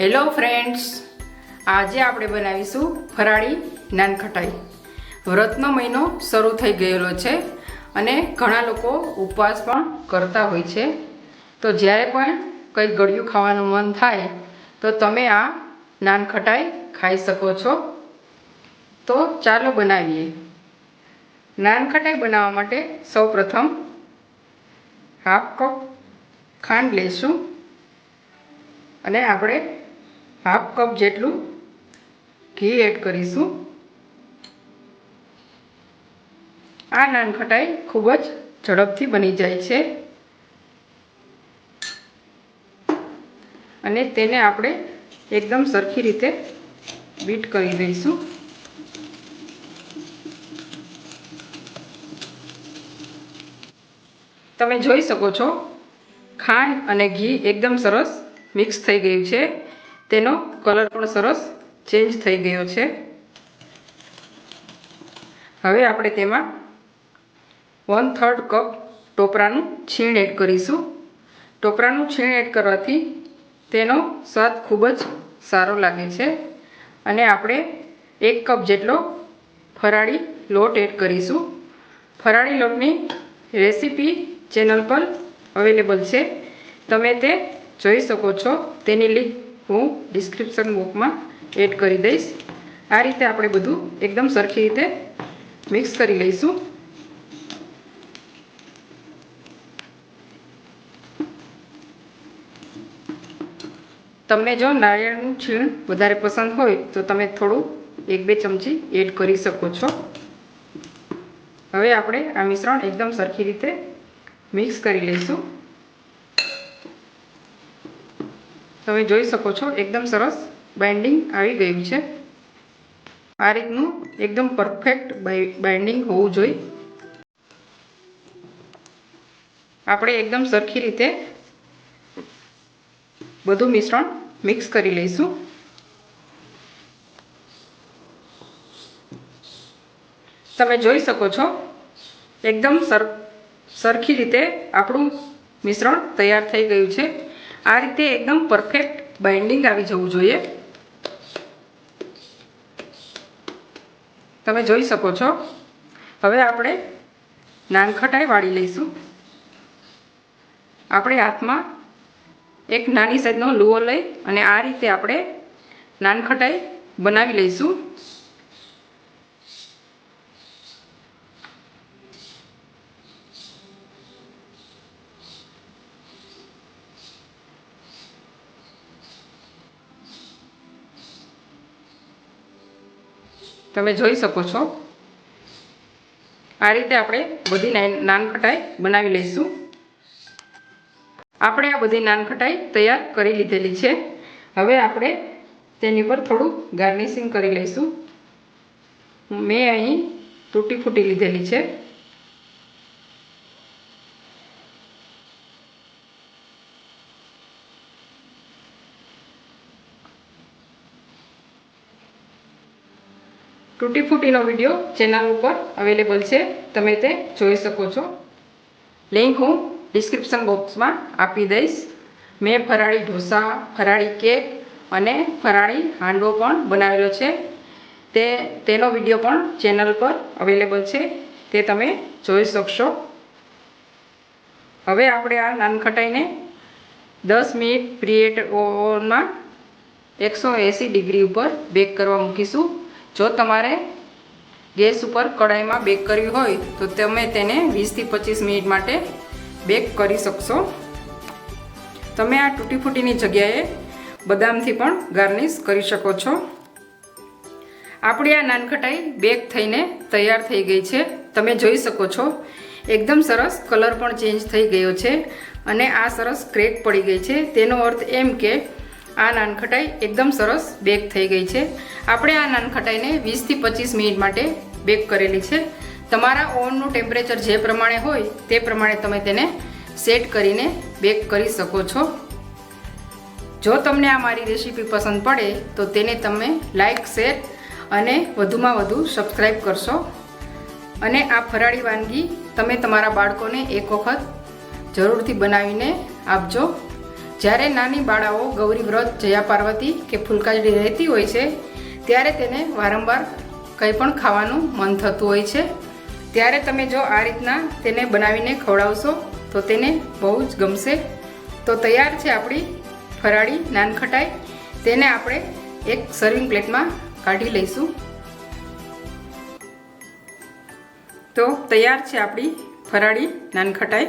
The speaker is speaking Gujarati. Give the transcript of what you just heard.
હેલો ફ્રેન્ડ્સ, આજે આપણે બનાવીશું ફરાળી નાનખટાઈ। વ્રતનો મહિનો શરૂ થઈ ગયેલો છે અને ઘણા લોકો ઉપવાસ પણ કરતા હોય છે। તો જ્યારે પણ કંઈ ગળ્યું ખાવાનું મન થાય તો તમે આ નાનખટાઈ ખાઈ શકો છો। તો ચાલો બનાવીએ। નાનખટાઈ બનાવવા માટે સૌપ્રથમ હાફ કપ ખાંડ લઈશું અને આપણે હાફ કપ જેટલું ઘી એડ કરીશું। આ નાનખટાઈ ખૂબ જ ઝડપથી બની જાય છે અને તેને આપણે એકદમ સરખી રીતે બીટ કરી દઈશું। તમે જોઈ શકો છો ખાંડ અને ઘી એકદમ સરસ મિક્સ થઈ ગયું છે, તેનો કલર પણ સરસ ચેન્જ થઈ ગયો છે। હવે આપણે તેમાં 1/3 કપ ટોપરાનું છીણ એડ કરીશું। ટોપરાનું છીણ એડ કરવાથી તેનો સ્વાદ ખૂબ જ સારો લાગે છે અને આપણે 1 કપ જેટલો ફરાળી લોટ એડ કરીશું। ફરાળી લોટની રેસીપી ચેનલ પર અવેલેબલ છે, તમે તે જોઈ શકો છો। તેની લિંક હું ડિસ્ક્રિપ્શન બોક્સમાં એડ કરી દઈશ। આ રીતે આપણે બધું એકદમ સરખી રીતે મિક્સ કરી લઈશું। તમને જો નારિયેળનું છીણ વધારે પસંદ હોય તો તમે થોડું 1-2 ચમચી એડ કરી શકો છો। હવે આપણે આ મિશ્રણ એકદમ સરખી રીતે મિક્સ કરી લઈશું। તમે જોઈ શકો છો એકદમ સરસ બાઇન્ડિંગ આવી ગયું છે। આ રીતનું એકદમ પરફેક્ટ બાઇન્ડિંગ હોવું જોઈએ। આપણે એકદમ સરખી રીતે બધું મિશ્રણ મિક્સ કરી લઈશું। તમે જોઈ શકો છો એકદમ સરખી રીતે આપણું મિશ્રણ તૈયાર થઈ ગયું છે। આ રીતે એકદમ પરફેક્ટ બાઇન્ડિંગ આવી જવું જોઈએ। તમે જોઈ શકો છો। હવે આપણે નાનખટાઈ વાળી લઈશું। આપણે હાથમાં એક નાની સાઈઝનો લુઓ લઈ અને આ રીતે આપણે નાનખટાઈ બનાવી લઈશું। તમે જોઈ શકો છો આ રીતે આપણે બધી નાનખટાઈ બનાવી લઈશું। આપણે આ બધી નાનખટાઈ તૈયાર કરી લીધેલી છે। હવે આપણે તેની પર થોડું ગાર્નિશિંગ કરી લઈશું। મેં અહીં તૂટી ફૂટી લીધેલી છે। તૂટી ફૂટીનો વિડીયો ચેનલ ઉપર અવેલેબલ છે, તમે તે જોઈ શકો છો। લિંક હું ડિસ્ક્રિપ્શન બોક્સમાં આપી દઈશ। મેં ફરાળી ઢોસા, ફરાળી કેક અને ફરાળી હાંડવો પણ બનાવેલો છે, તેનો વિડીયો પણ ચેનલ પર અવેલેબલ છે, તે તમે જોઈ શકશો। હવે આપણે આ નાનખટાઈને 10 મિનિટ પ્રીહીટ ઓવનમાં 180 ડિગ્રી ઉપર બેક કરવા મૂકીશું। જો તમારે ગેસ ઉપર કડાઈમાં બેક કરવી હોય તો તમે તેને 20 થી 25 મિનિટ માટે બેક કરી શકશો। તમે આ તૂટી ફૂટીની જગ્યાએ બદામથી પણ ગાર્નિશ કરી શકો છો। આપણી આ નાનખટાઈ બેક થઈને તૈયાર થઈ ગઈ છે। તમે જોઈ શકો છો એકદમ સરસ કલર પણ ચેન્જ થઈ ગયો છે અને આ સરસ ક્રેક પડી ગઈ છે, તેનો અર્થ એમ કે આ નાનખટાઈ એકદમ સરસ બેક થઈ ગઈ છે। આપણે આ નાનખટાઈને 20 થી 25 મિનિટ માટે બેક કરેલી છે। તમારા ઓવનનું ટેમ્પરેચર જે પ્રમાણે હોય તે પ્રમાણે તમે તેને સેટ કરીને બેક કરી શકો છો। જો તમને આ મારી રેસીપી પસંદ પડે તો તેને તમે લાઈક, શેર અને વધુમાં વધુ સબસ્ક્રાઈબ કરશો। અને આ ફરાળી વાનગી તમે તમારા બાળકોને એક વખત જરૂરથી બનાવીને આપજો, જ્યારે નાની બાળાઓ ગૌરી વ્રત, જયા પાર્વતી કે ફૂલકાજડી રહેતી હોય છે ત્યારે તેને વારંવાર કંઈ પણ ખાવાનું મન થતું હોય છે. ત્યારે તમે જો આ રીતના તેને બનાવીને ખવડાવશો તો તેને બહુ જ ગમશે. તો તૈયાર છે આપણી ફરાળી નાનખટાઈ. તેને આપણે એક સર્વિંગ પ્લેટમાં કાઢી લઈશું. તો તૈયાર છે આપણી ફરાળી નાનખટાઈ.